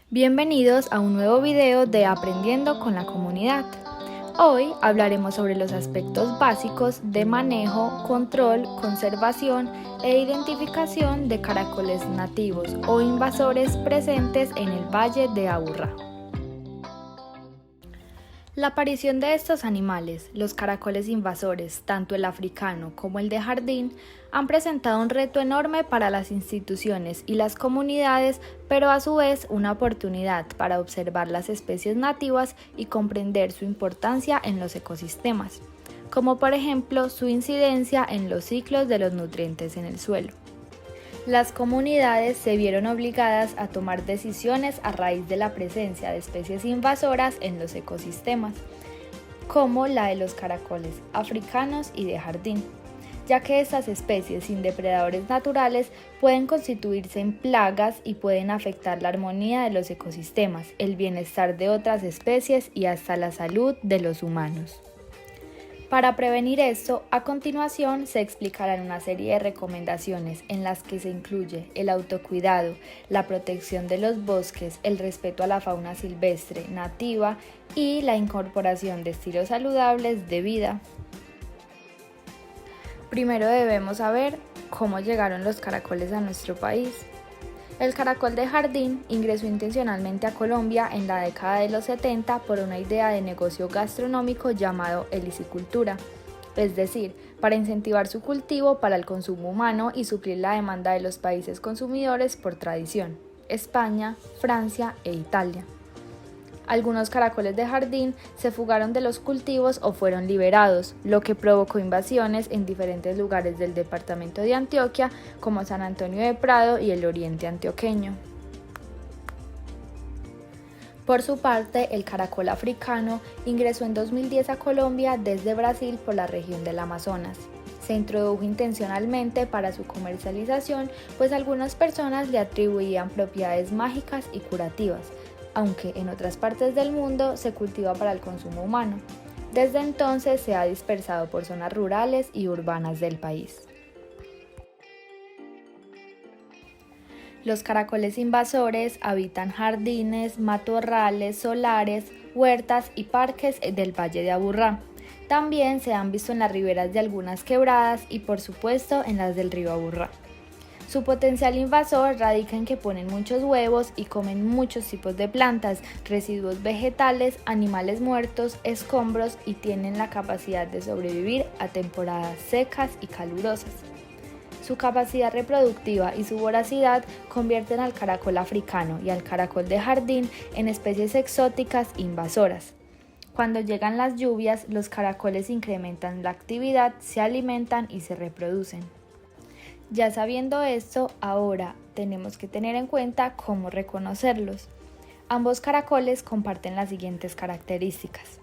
Bienvenidos a un nuevo video de Aprendiendo con la Comunidad. Hoy hablaremos sobre los aspectos básicos de manejo, control, conservación e identificación de caracoles nativos o invasores presentes en el Valle de Aburrá. La aparición de estos animales, los caracoles invasores, tanto el africano como el de jardín, han presentado un reto enorme para las instituciones y las comunidades, pero a su vez una oportunidad para observar las especies nativas y comprender su importancia en los ecosistemas, como por ejemplo su incidencia en los ciclos de los nutrientes en el suelo. Las comunidades se vieron obligadas a tomar decisiones a raíz de la presencia de especies invasoras en los ecosistemas, como la de los caracoles africanos y de jardín, ya que estas especies sin depredadores naturales pueden constituirse en plagas y pueden afectar la armonía de los ecosistemas, el bienestar de otras especies y hasta la salud de los humanos. Para prevenir esto, a continuación se explicarán una serie de recomendaciones en las que se incluye el autocuidado, la protección de los bosques, el respeto a la fauna silvestre, nativa y la incorporación de estilos saludables de vida. Primero debemos saber cómo llegaron los caracoles a nuestro país. El caracol de jardín ingresó intencionalmente a Colombia en la década de los 70 por una idea de negocio gastronómico llamado helicicultura, es decir, para incentivar su cultivo para el consumo humano y suplir la demanda de los países consumidores por tradición, España, Francia e Italia. Algunos caracoles de jardín se fugaron de los cultivos o fueron liberados, lo que provocó invasiones en diferentes lugares del departamento de Antioquia, como San Antonio de Prado y el oriente antioqueño. Por su parte, el caracol africano ingresó en 2010 a Colombia desde Brasil por la región del Amazonas. Se introdujo intencionalmente para su comercialización, pues algunas personas le atribuían propiedades mágicas y curativas, aunque en otras partes del mundo se cultiva para el consumo humano. Desde entonces se ha dispersado por zonas rurales y urbanas del país. Los caracoles invasores habitan jardines, matorrales, solares, huertas y parques del Valle de Aburrá. También se han visto en las riberas de algunas quebradas y por supuesto en las del río Aburrá. Su potencial invasor radica en que ponen muchos huevos y comen muchos tipos de plantas, residuos vegetales, animales muertos, escombros y tienen la capacidad de sobrevivir a temporadas secas y calurosas. Su capacidad reproductiva y su voracidad convierten al caracol africano y al caracol de jardín en especies exóticas invasoras. Cuando llegan las lluvias, los caracoles incrementan la actividad, se alimentan y se reproducen. Ya sabiendo esto, ahora tenemos que tener en cuenta cómo reconocerlos. Ambos caracoles comparten las siguientes características.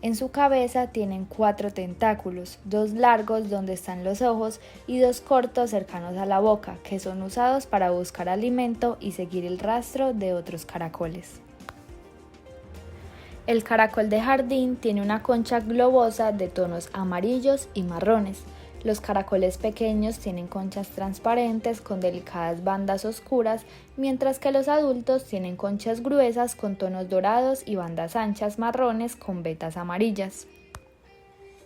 En su cabeza tienen 4 tentáculos, 2 largos donde están los ojos y 2 cortos cercanos a la boca, que son usados para buscar alimento y seguir el rastro de otros caracoles. El caracol de jardín tiene una concha globosa de tonos amarillos y marrones. Los caracoles pequeños tienen conchas transparentes con delicadas bandas oscuras, mientras que los adultos tienen conchas gruesas con tonos dorados y bandas anchas marrones con vetas amarillas.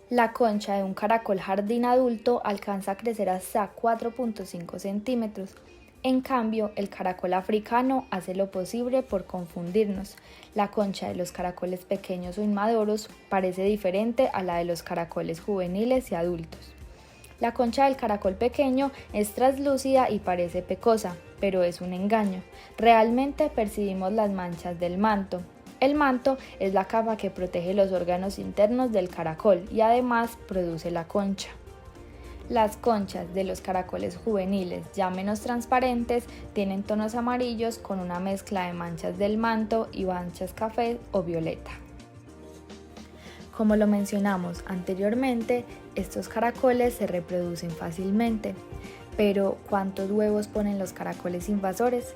La concha de un caracol jardín adulto alcanza a crecer hasta 4.5 centímetros. En cambio, el caracol africano hace lo posible por confundirnos. La concha de los caracoles pequeños o inmaduros parece diferente a la de los caracoles juveniles y adultos. La concha del caracol pequeño es translúcida y parece pecosa, pero es un engaño. Realmente percibimos las manchas del manto. El manto es la capa que protege los órganos internos del caracol y además produce la concha. Las conchas de los caracoles juveniles, ya menos transparentes, tienen tonos amarillos con una mezcla de manchas del manto y manchas café o violeta. Como lo mencionamos anteriormente, estos caracoles se reproducen fácilmente, pero ¿cuántos huevos ponen los caracoles invasores?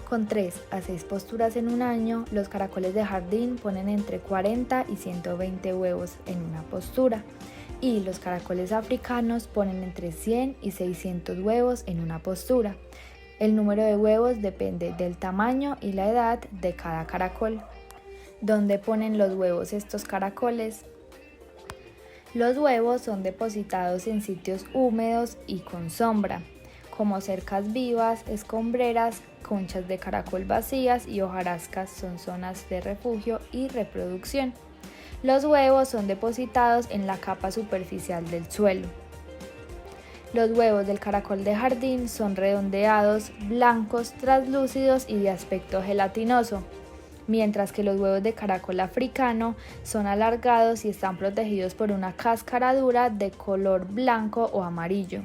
Con 3 a 6 posturas en un año, los caracoles de jardín ponen entre 40 y 120 huevos en una postura, y los caracoles africanos ponen entre 100 y 600 huevos en una postura. El número de huevos depende del tamaño y la edad de cada caracol. ¿Dónde ponen los huevos estos caracoles? Los huevos son depositados en sitios húmedos y con sombra, como cercas vivas, escombreras, conchas de caracol vacías y hojarascas son zonas de refugio y reproducción. Los huevos son depositados en la capa superficial del suelo. Los huevos del caracol de jardín son redondeados, blancos, translúcidos y de aspecto gelatinoso, mientras que los huevos de caracol africano son alargados y están protegidos por una cáscara dura de color blanco o amarillo.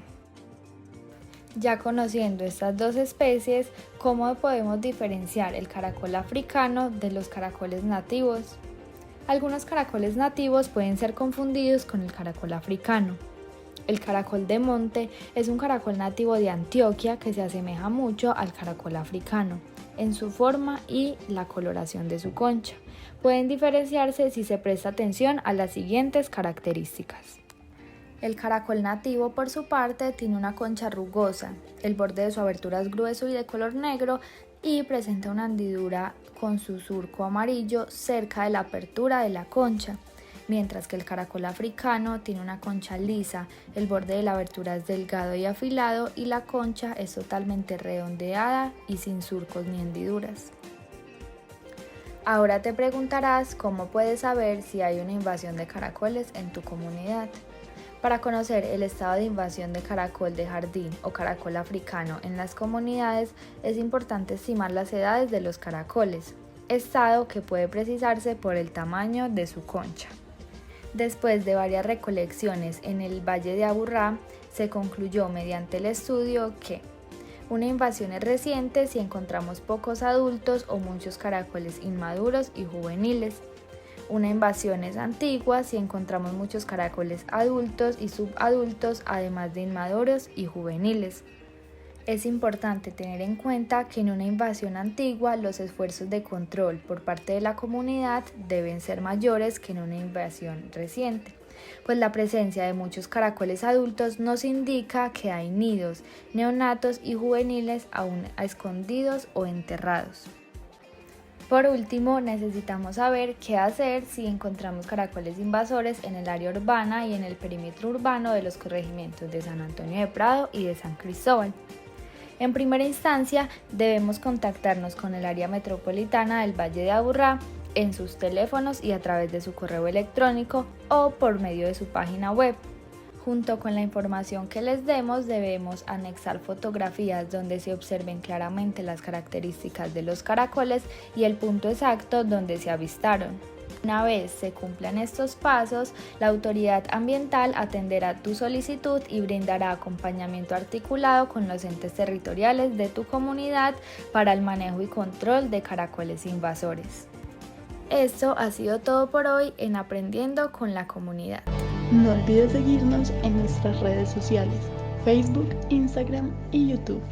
Ya conociendo estas dos especies, ¿cómo podemos diferenciar el caracol africano de los caracoles nativos? Algunos caracoles nativos pueden ser confundidos con el caracol africano. El caracol de monte es un caracol nativo de Antioquia que se asemeja mucho al caracol africano en su forma y la coloración de su concha. Pueden diferenciarse si se presta atención a las siguientes características. El caracol nativo, por su parte, tiene una concha rugosa, el borde de su abertura es grueso y de color negro y presenta una hendidura con su surco amarillo cerca de la apertura de la concha, mientras que el caracol africano tiene una concha lisa, el borde de la abertura es delgado y afilado y la concha es totalmente redondeada y sin surcos ni hendiduras. Ahora te preguntarás cómo puedes saber si hay una invasión de caracoles en tu comunidad. Para conocer el estado de invasión de caracol de jardín o caracol africano en las comunidades es importante estimar las edades de los caracoles, estado que puede precisarse por el tamaño de su concha. Después de varias recolecciones en el Valle de Aburrá, se concluyó mediante el estudio que una invasión es reciente si encontramos pocos adultos o muchos caracoles inmaduros y juveniles. Una invasión es antigua si encontramos muchos caracoles adultos y subadultos, además de inmaduros y juveniles. Es importante tener en cuenta que en una invasión antigua los esfuerzos de control por parte de la comunidad deben ser mayores que en una invasión reciente, pues la presencia de muchos caracoles adultos nos indica que hay nidos, neonatos y juveniles aún escondidos o enterrados. Por último, necesitamos saber qué hacer si encontramos caracoles invasores en el área urbana y en el perímetro urbano de los corregimientos de San Antonio de Prado y de San Cristóbal. En primera instancia, debemos contactarnos con el área metropolitana del Valle de Aburrá en sus teléfonos y a través de su correo electrónico o por medio de su página web. Junto con la información que les demos, debemos anexar fotografías donde se observen claramente las características de los caracoles y el punto exacto donde se avistaron. Una vez se cumplan estos pasos, la autoridad ambiental atenderá tu solicitud y brindará acompañamiento articulado con los entes territoriales de tu comunidad para el manejo y control de caracoles invasores. Esto ha sido todo por hoy en Aprendiendo con la Comunidad. No olvides seguirnos en nuestras redes sociales, Facebook, Instagram y YouTube.